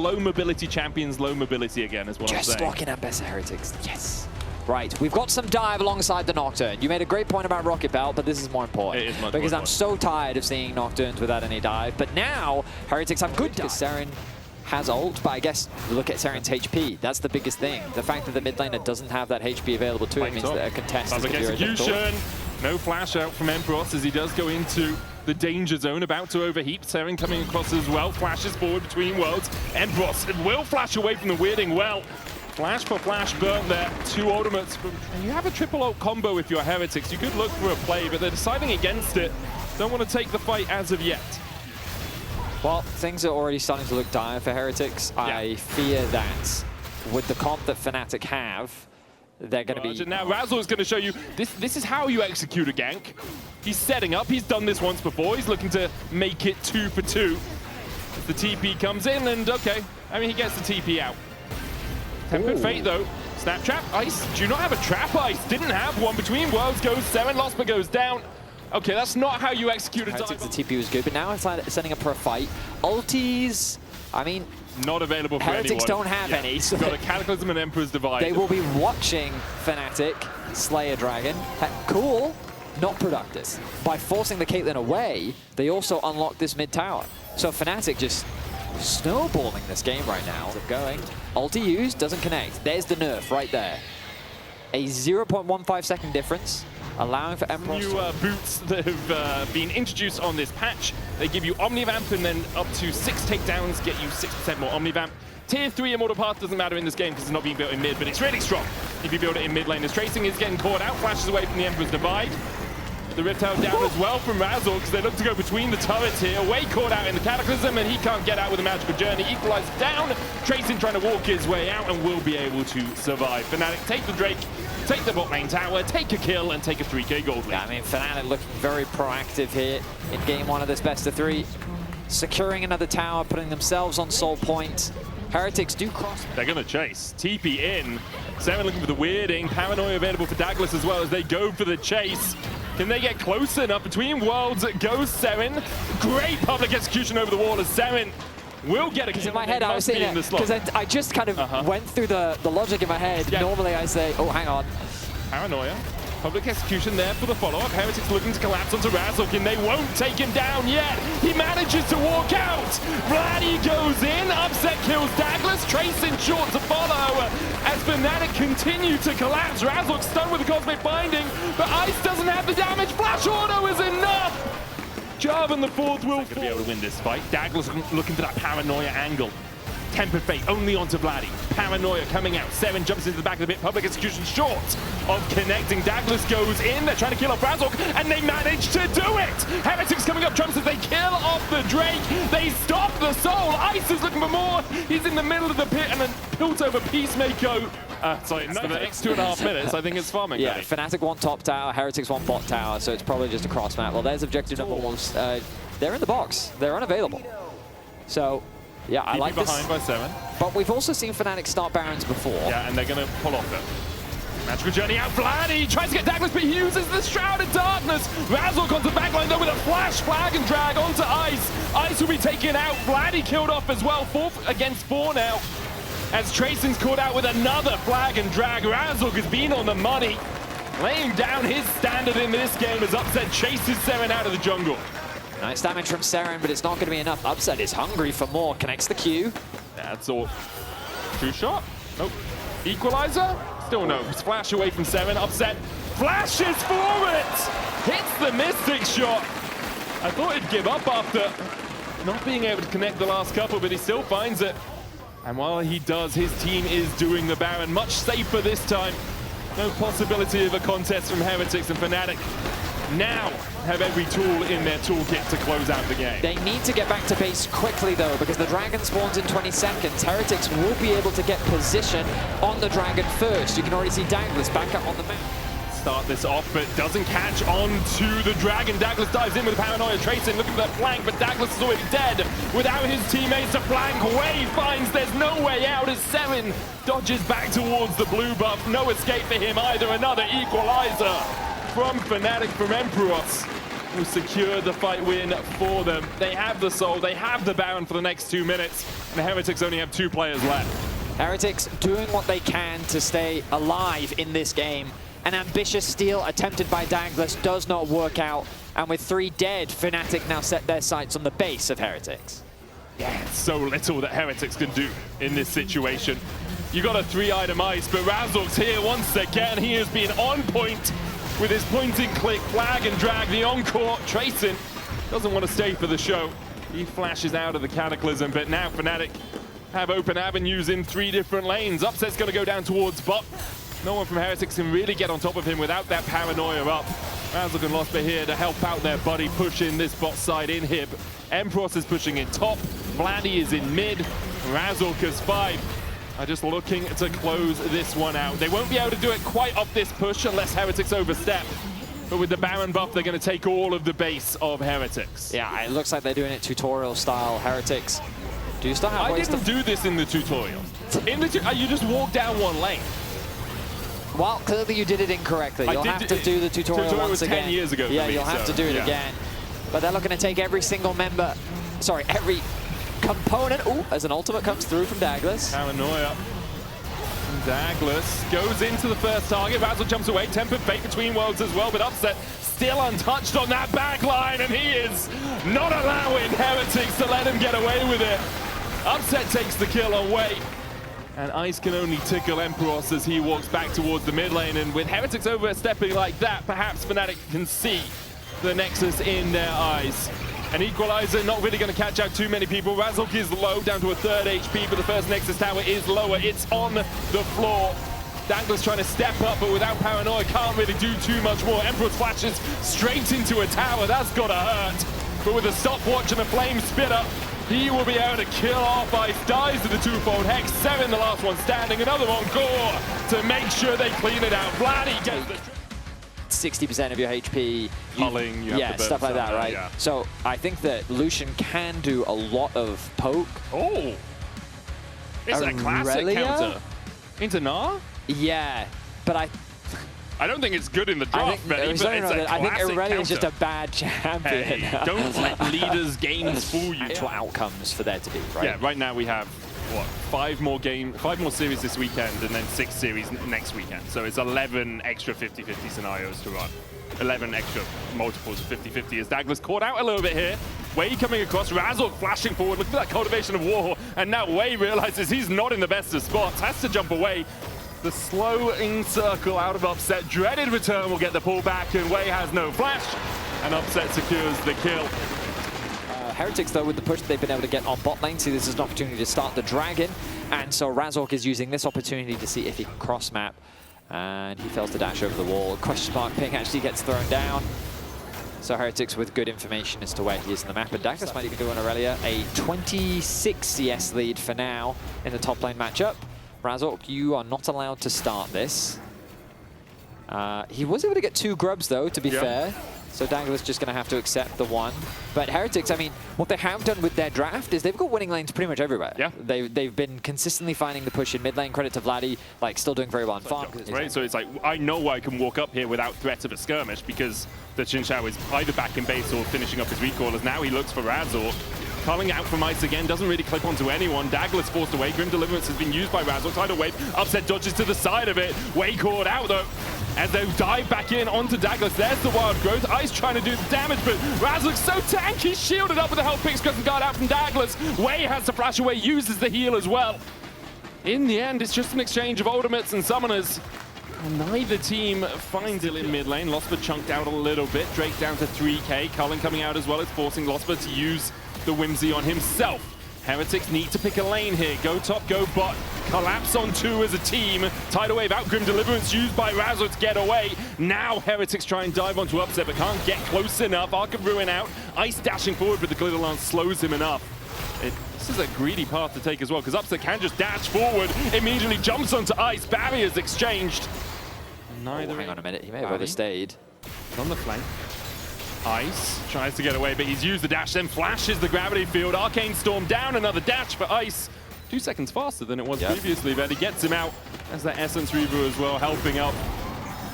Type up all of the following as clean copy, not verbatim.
Low mobility champions, low mobility again is what I'm saying. Just locking up best Heretics. Yes. Right, we've got some dive alongside the Nocturne. You made a great point about Rocket Belt, but this is more important. It is much because more I'm so tired of seeing Nocturnes without any dive. But now, Heretics have good dive. Seren has ult, but I guess look at Seren's HP. That's the biggest thing. The fact that the mid laner doesn't have that HP available to it means that a contest is going to be execution. No flash out from Esports as he does go into the danger zone, about to overheat. Seren coming across as well, flashes forward between worlds. Esports will flash away from the weirding well. Flash for flash burnt there, two ultimates. You have a triple ult combo if you're Heretics. You could look for a play, but they're deciding against it. Don't want to take the fight as of yet. Well, things are already starting to look dire for Heretics. Yeah. I fear that with the comp that Fnatic have, they're going to be... Now Razzle is going to show you, this is how you execute a gank. He's setting up, he's done this once before, he's looking to make it 2 for 2. As the TP comes in and okay, I mean he gets the TP out. Tempered Fate though, snap trap, Ice, do you not have a trap? Ice didn't have one, between worlds goes Seren, Losper goes down. Okay, that's not how you execute a dive. The TP was good, but now it's setting up for a fight. Ultis, I mean... Not available for Heretics anyone. Don't have any. So got a Cataclysm and Emperor's Divide. They will be watching Fnatic slay a dragon. Cool, not productive. By forcing the Caitlyn away, they also unlock this mid tower. So Fnatic just snowballing this game right now. Going. Ulti used, doesn't connect. There's the nerf right there. A 0.15 second difference, allowing for Emperor. New boots that have been introduced on this patch. They give you Omnivamp and then up to 6 takedowns, get you 6% more Omnivamp. Tier 3 Immortal Path doesn't matter in this game because it's not being built in mid, but it's really strong if you build it in mid lane. As Tracing is getting caught out, flashes away from the Emperor's Divide. The Rift Tower down as well from Razzle because they look to go between the turrets here. Way caught out in the Cataclysm and he can't get out with a Magical Journey. Equalized down. Tracing trying to walk his way out and will be able to survive. Fnatic take the Drake, take the bot lane tower, take a kill and take a 3k gold lead. Yeah, I mean, Fnatic looking very proactive here in game 1 of this best of 3. Securing another tower, putting themselves on soul point. Heretics do cross. They're going to chase. TP in. Seren looking for the weirding. Paranoia available for Douglas as well as they go for the chase. Can they get close enough? Between worlds goes Seren. Great public execution over the wall as Seren will get a kill. In my head, I was saying it because I just kind of went through the logic in my head. Yeah. Normally, I say, oh, hang on. Paranoia. Public execution there for the follow-up. Heretics looking to collapse onto Razzle, and they won't take him down yet. He manages to walk out. Vladdy goes in. Upset kills Douglas. Tracing short to follow. As Fnatic continue to collapse. Razzle stunned with the Cosmic Binding, but Ice doesn't have the damage. Flash Auto is enough. Jarvan the fourth will be able to win this fight. Douglas looking for that Paranoia angle. Tempered Fate only onto Vladdy. Paranoia coming out. Seren jumps into the back of the pit. Public execution short of connecting. Douglas goes in. They're trying to kill off Razzle, and they manage to do it. Heretics coming up trumps as they kill off the Drake. They stop the soul. Ice is looking for more. He's in the middle of the pit, and then built over Peacemaker. Sorry, no, for the next 2.5 minutes, I think it's farming. Yeah, Fnatic want top tower, Heretics want bot tower, so it's probably just a cross map. Well, there's objective number 1. They're in the box. They're unavailable. So. Yeah, I like behind this. By Seren. But we've also seen Fnatic start Barons before. Yeah, and they're going to pull off it. Magical Journey out. Vladdy tries to get Douglas, but he uses the Shroud of Darkness. Razzle onto the backline though with a flash flag and drag onto Ice. Ice will be taken out. Vladdy killed off as well. 4 against 4 now. As Tracing's caught out with another flag and drag. Razzle has been on the money. Laying down his standard in this game as Upset chases Seren out of the jungle. Nice damage from Seren, but it's not going to be enough. Upset is hungry for more. Connects the Q. That's all. 2 shot. Nope. Equalizer? Still no. Splash away from Seren. Upset flashes for it. Hits the Mystic shot. I thought he'd give up after not being able to connect the last couple, but he still finds it. And while he does, his team is doing the Baron. Much safer this time. No possibility of a contest from Heretics and Fnatic. Now have every tool in their toolkit to close out the game. They need to get back to base quickly though, because the dragon spawns in 20 seconds. Heretics will be able to get position on the dragon first. You can already see Douglas back up on the map. Start this off, but doesn't catch on to the dragon. Douglas dives in with a Paranoia Tracing, looking for that flank, but Douglas is already dead. Without his teammates to flank, Wave finds there's no way out as Seren dodges back towards the blue buff. No escape for him either. Another equalizer from Fnatic from Esports. will secure the fight win for them. They have the soul, they have the Baron for the next 2 minutes, and the Heretics only have 2 players left. Heretics doing what they can to stay alive in this game. An ambitious steal attempted by Douglas does not work out, and with 3 dead, Fnatic now set their sights on the base of Heretics. Yeah, so little that Heretics can do in this situation. You got a 3-item ice, but Razork's here once again. He has been on point with his point-and-click flag and drag. The encore, Trayson doesn't want to stay for the show. He flashes out of the Cataclysm, but now Fnatic have open avenues in 3 different lanes. Upset's going to go down towards bot. No one from Heretics can really get on top of him without that paranoia up. Razork and Losper here to help out their buddy, pushing this bot side in Hib. Empross is pushing in top. Vladdy is in mid. Razork is 5. Are just looking to close this one out. They won't be able to do it quite off this push unless Heretics overstep. But with the Baron buff, they're going to take all of the base of Heretics. Yeah, it looks like they're doing it tutorial style. Heretics do you still have ways to do this in the tutorial. You just walk down one lane. Well, clearly you did it incorrectly. You'll have to do the tutorial once again. 10 years ago for yeah, me, you'll have to do it again. But they're looking to take every single member, sorry, every component. Ooh, as an ultimate comes through from Douglas. Paranoia. Douglas goes into the first target. Razzle jumps away. Tempered fate between worlds as well, but Upset still untouched on that back line, and he is not allowing Heretics to let him get away with it. Upset takes the kill away. And Ice can only tickle Empross as he walks back towards the mid lane. And with Heretics overstepping like that, perhaps Fnatic can see the Nexus in their eyes. An equalizer, not really going to catch out too many people. Razork is low, down to a 3rd HP, but the first Nexus tower is lower. It's on the floor. Douglas trying to step up, but without paranoia, can't really do too much more. Empross flashes straight into a tower. That's got to hurt. But with a stopwatch and a flame spitter, he will be able to kill off Ice. Dies to the 2-fold Hex. 7, the last one standing. Another encore to make sure they clean it out. Vladdy gets the 60% of your HP. Culling, yeah, stuff like that, right? Yeah. So I think that Lucian can do a lot of poke. Oh! It's a classic counter. Into Gnar? Yeah, but I don't think it's good in the draft, but it's I think Aurelia is just a bad champion. Hey, don't let leaders' games fool you. Actual outcomes for there to be, right? Yeah, right now we have, what, 5 more series this weekend and then 6 series next weekend. So it's 11 extra 50-50 scenarios to run. 11 extra multiples of 50-50 as Douglas caught out a little bit here. Wei coming across, Razork flashing forward. Look at that cultivation of war. And now Wei realizes he's not in the best of spots, has to jump away. The slow in-circle out of Upset. Dreaded return will get the pull back, and Wei has no flash. And Upset secures the kill. Heretics, though, with the push they've been able to get on bot lane, see this is an opportunity to start the Dragon. And so Razork is using this opportunity to see if he can cross-map. And he fails to dash over the wall. Question mark ping actually gets thrown down. So Heretics with good information as to where he is in the map. And Douglas might even do on Aurelia. A 26 CS lead for now in the top lane matchup. Razork, you are not allowed to start this. He was able to get 2 grubs, though, to be fair. So Douglas just going to have to accept the 1. But Heretics, I mean, what they have done with their draft is they've got winning lanes pretty much everywhere. Yeah. They've been consistently finding the push in mid lane. Credit to Vladdy, like, still doing very well in farm. Right, so it's like, I know I can walk up here without threat of a skirmish because the Xin Zhao is either back in base or finishing up his recallers. Now he looks for Razork. Calling out from Ice again, doesn't really clip onto anyone. Douglas forced away. Grim Deliverance has been used by Razork. Tidal Wave, Upset dodges to the side of it. Wei caught out though. As they dive back in onto Douglas. There's the wild growth. Ice trying to do the damage, but Razork's so tanky. Shielded up with the health picks, doesn't guard out from Douglas. Wei has to flash away, uses the heal as well. In the end, it's just an exchange of ultimates and summoners. And neither team finds it in mid lane. Losper chunked out a little bit. Drake down to 3k. Cullen coming out as well. It's forcing Losper to use the whimsy on himself. Heretics need to pick a lane here. Go top, go bot. Collapse on 2 as a team. Tidal Wave out. Grim Deliverance used by Razork to get away. Now Heretics try and dive onto Upset, but can't get close enough. Arc of Ruin out. Ice dashing forward, but the Glitter Lance slows him enough. This is a greedy path to take as well, because Upset can just dash forward. Immediately jumps onto Ice. Barriers exchanged. Neither. Hang on a minute. He may have overstayed. On the flank. Ice tries to get away, but he's used the dash, then flashes the gravity field. Arcane Storm down, another dash for Ice. 2 seconds faster than it was previously, but he gets him out as that Essence Reaver as well, helping up.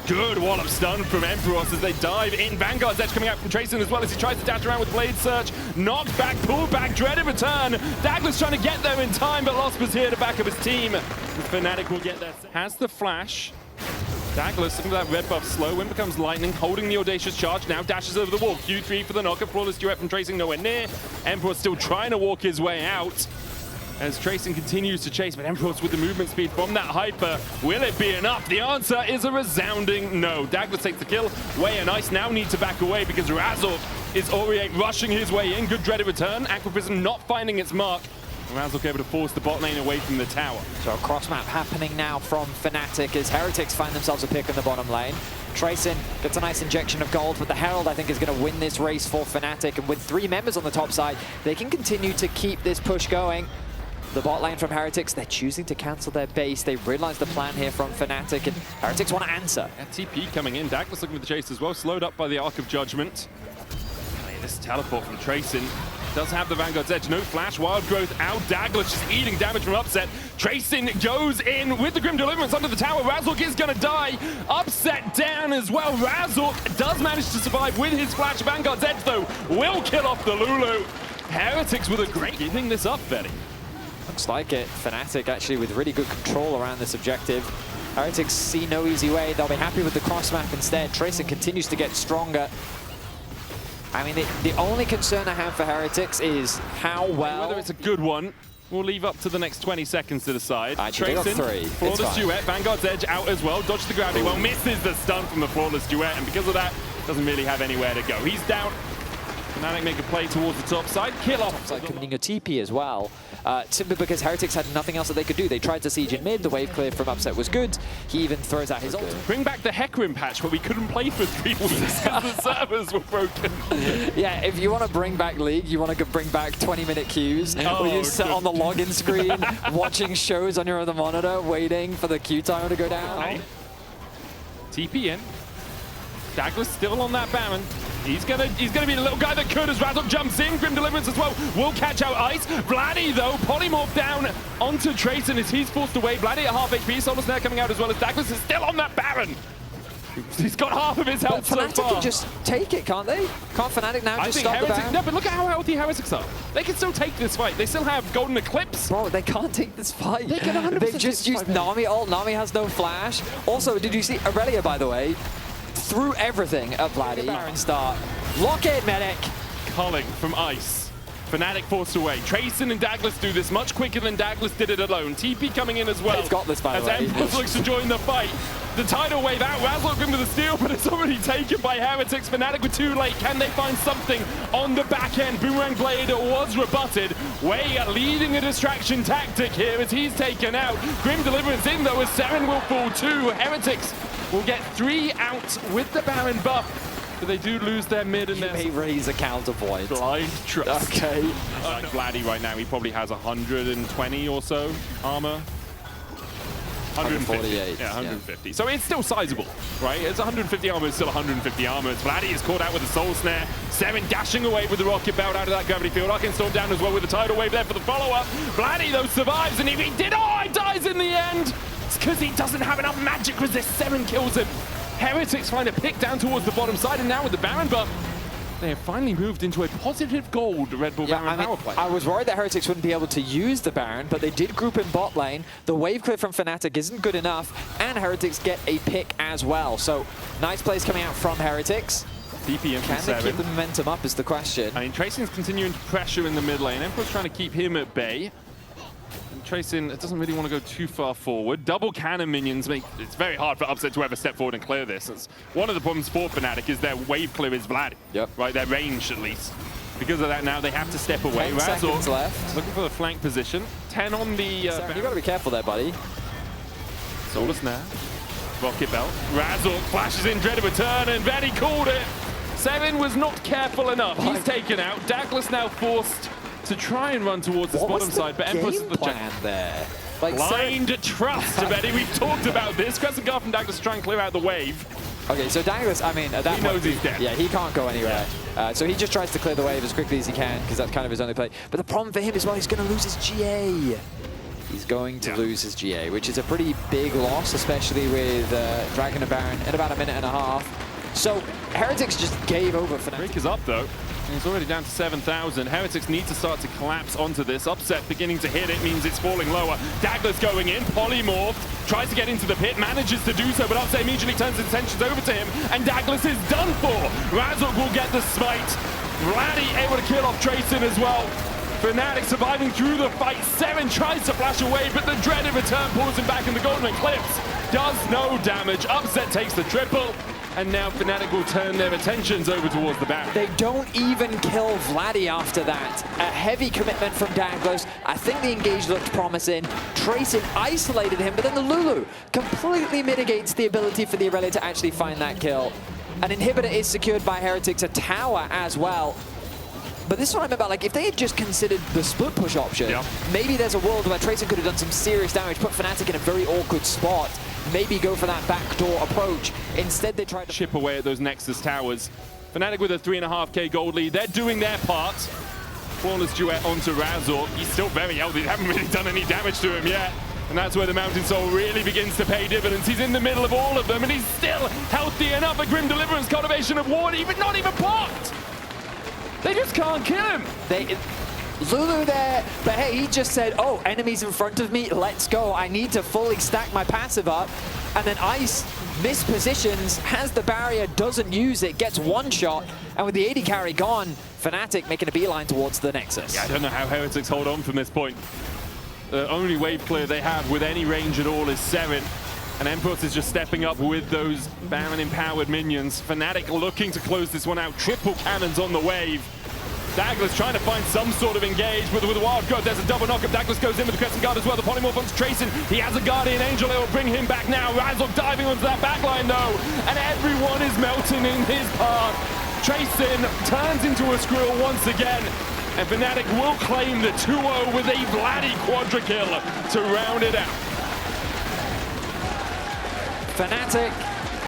Good wallop stun from Emperos as they dive in. Vanguard's Edge coming out from Trayson as well as he tries to dash around with Blade Search. Knocked back, pulled back, dreaded return. Douglas trying to get there in time, but Losper's here to back up his team. Fnatic will get there. Has the flash. Douglas looking for that red buff slow. Wind becomes lightning, holding the audacious charge. Now dashes over the wall. Q3 for the knocker. Flawless duet from Trayson nowhere near. Emperor still trying to walk his way out as Trayson continues to chase, but Emperor's with the movement speed from that hyper. Will it be enough? The answer is a resounding no. Douglas takes the kill. Way and Ice now need to back away because Razork is already rushing his way in. Good dreaded return. Aqua Prism not finding its mark. Razork able to force the bot lane away from the tower. So a cross map happening now from Fnatic as Heretics find themselves a pick in the bottom lane. Trayson gets a nice injection of gold, but the Herald, I think, is going to win this race for Fnatic. And with 3 members on the top side, they can continue to keep this push going. The bot lane from Heretics, they're choosing to cancel their base. They realize the plan here from Fnatic, and Heretics want to answer. TP coming in. Douglas looking for the chase as well, slowed up by the Arc of Judgment. This teleport from Trayson does have the Vanguard's Edge. No flash, Wild Growth out. Douglas just eating damage from Upset. Trayson goes in with the Grim Deliverance under the tower. Razork is going to die. Upset down as well. Razork does manage to survive with his flash. Vanguard's Edge, though, will kill off the Lulu. Heretics with a great giving this up, Betty. Looks like it. Fnatic actually with really good control around this objective. Heretics see no easy way. They'll be happy with the cross map instead. Trayson continues to get stronger. I mean, the only concern I have for Heretics is how well... Whether it's a good one, we'll leave up to the next 20 seconds to decide. Actually, Trayson, they got 3. Flawless duet, Vanguard's Edge out as well. Dodges the gravity well, misses the stun from the Flawless duet, and because of that, doesn't really have anywhere to go. He's down. Fnatic make a play towards the top side. Kill off. It's like committing a TP as well. Simply because Heretics had nothing else that they could do. They tried to siege in mid. The wave clear from Upset was good. He even throws out his ult. Bring back the Hecarim patch where we couldn't play for 3 weeks because the servers were broken. Yeah, if you want to bring back League, you want to bring back 20-minute queues where you sit on the login screen watching shows on your other monitor, waiting for the queue timer to go down. Okay. TP in. Douglas still on that Baron. He's gonna be the little guy that could as Razork jumps in. Grim Deliverance as well. Will catch out Ice. Vladdy, though, polymorph down onto Trayson as he's forced away. Vladdy at half HP. Solar Snare coming out as well as Douglas is still on that Baron. He's got half of his health so far. Fnatic can just take it, can't they? Can't Fnatic now just stop the Baron? No, but look at how healthy Heretics are. They can still take this fight. They still have Golden Eclipse. Bro, they can't take this fight. They can 100% They've just used Nami ult. Nami has no flash. Also, did you see Aurelia, by the way? Threw everything at Vladdy. Baron start. Lock it, medic. Culling from Ice. Fnatic forced away. Trayson and Douglas do this much quicker than Douglas did it alone. TP coming in as well. They've got this, by the way. As Emperor looks to join the fight. The tidal wave out. Razork into the steal, but it's already taken by Heretics. Fnatic were too late. Can they find something on the back end? Boomerang Blade was rebutted. Wei leading a distraction tactic here as he's taken out. Grim Deliverance in, though, as 7 will fall too. Heretics will get 3 out with the Baron buff. But they do lose their mid and their... You may raise a counterpoint. Blind trust. Okay. Like Vladdy right now, he probably has 120 or so armor. 148. Yeah, 150. So it's still sizable, right? It's 150 armor, it's still 150 armor. Vladdy is caught out with a Soul Snare. 7 dashing away with the Rocket Belt out of that gravity field. Arcane Storm down as well with the Tidal Wave there for the follow-up. Vladdy, though, survives, and if he did, he dies in the end! It's because he doesn't have enough magic resist. 7 kills him. Heretics find a pick down towards the bottom side, and now with the Baron buff, they have finally moved into a positive gold Red Bull Baron power play. I was worried that Heretics wouldn't be able to use the Baron, but they did group in bot lane. The wave clear from Fnatic isn't good enough, and Heretics get a pick as well. So, nice plays coming out from Heretics. TP in from 7. Can they keep the momentum up is the question. I mean, Trayson's continuing to pressure in the mid lane. Emperor's trying to keep him at bay. Trayson doesn't really want to go too far forward. Double cannon minions make it's very hard for Upset to ever step forward and clear this. It's one of the problems for Fnatic is their wave clear is Vladdy. Yep. Right, their range at least. Because of that now they have to step away. 10 seconds left. Looking for the flank position. 10 on the... you got to be careful there, buddy. Solar Snare. Rocket Belt. Razork flashes in, dreaded return, and Betty called it. 7 was not careful enough. He's taken out. Douglas now forced to try and run towards this bottom side, but Emperor's the plan there. Like blind trust, Betty. We've talked about this. Crescent Guard from Douglas trying to clear out the wave. Okay, so Douglas, I mean, at that point, he knows he's dead. Yeah, he can't go anywhere. So he just tries to clear the wave as quickly as he can, because that's kind of his only play. But the problem for him is, well, he's going to lose his GA. he's going to lose his GA, which is a pretty big loss, especially with Dragon and Baron in about a minute and a half. So Heretics just gave over Fnatic. Break is up though. He's already down to 7,000. Heretics need to start to collapse onto this. Upset beginning to hit it means it's falling lower. Dagler's going in, polymorphed, tries to get into the pit, manages to do so, but Upset immediately turns his attentions over to him, and Douglas is done for. Razork will get the smite. Vladdy able to kill off Trayson as well. Fnatic surviving through the fight. Seven tries to flash away, but the dreaded return pulls him back in the golden eclipse. Does no damage. Upset takes the triple. And now Fnatic will turn their attentions over towards the back. They don't even kill Vladdy after that. A heavy commitment from Douglas. I think the engage looked promising. Trayson isolated him, but then the Lulu completely mitigates the ability for the Irelia to actually find that kill. An inhibitor is secured by Heretics, a tower as well. But this is what I meant about, like, if they had just considered the split push option, maybe there's a world where Trayson could have done some serious damage, put Fnatic in a very awkward spot, maybe go for that backdoor approach. Instead, they tried to chip away at those Nexus towers. Fnatic with a 3.5k gold lead. They're doing their part. Flawless duet onto Razork. He's still very healthy. They haven't really done any damage to him yet. And that's where the Mountain Soul really begins to pay dividends. He's in the middle of all of them, and he's still healthy enough. A Grim Deliverance, Cultivation of Ward, even not even blocked. They just can't kill him. Lulu there, but hey, he just said, oh, enemies in front of me, let's go. I need to fully stack my passive up. And then Ice mispositions, has the barrier, doesn't use it, gets one shot. And with the 80 carry gone, Fnatic making a beeline towards the Nexus. Yeah, I don't know how Heretics hold on from this point. The only wave clear they have with any range at all is 7. And Esports is just stepping up with those Baron-empowered minions. Fnatic looking to close this one out. Triple cannons on the wave. Douglas trying to find some sort of engage, but with a wild guard, there's a double knockup. Douglas goes in with the Crescent Guard as well. The polymorph onto Trayson. He has a Guardian Angel. It will bring him back now. Razork diving onto that backline though, and everyone is melting in his path. Trayson turns into a squirrel once again, and Fnatic will claim the 2-0 with a Vladdy quadra kill to round it out. Fnatic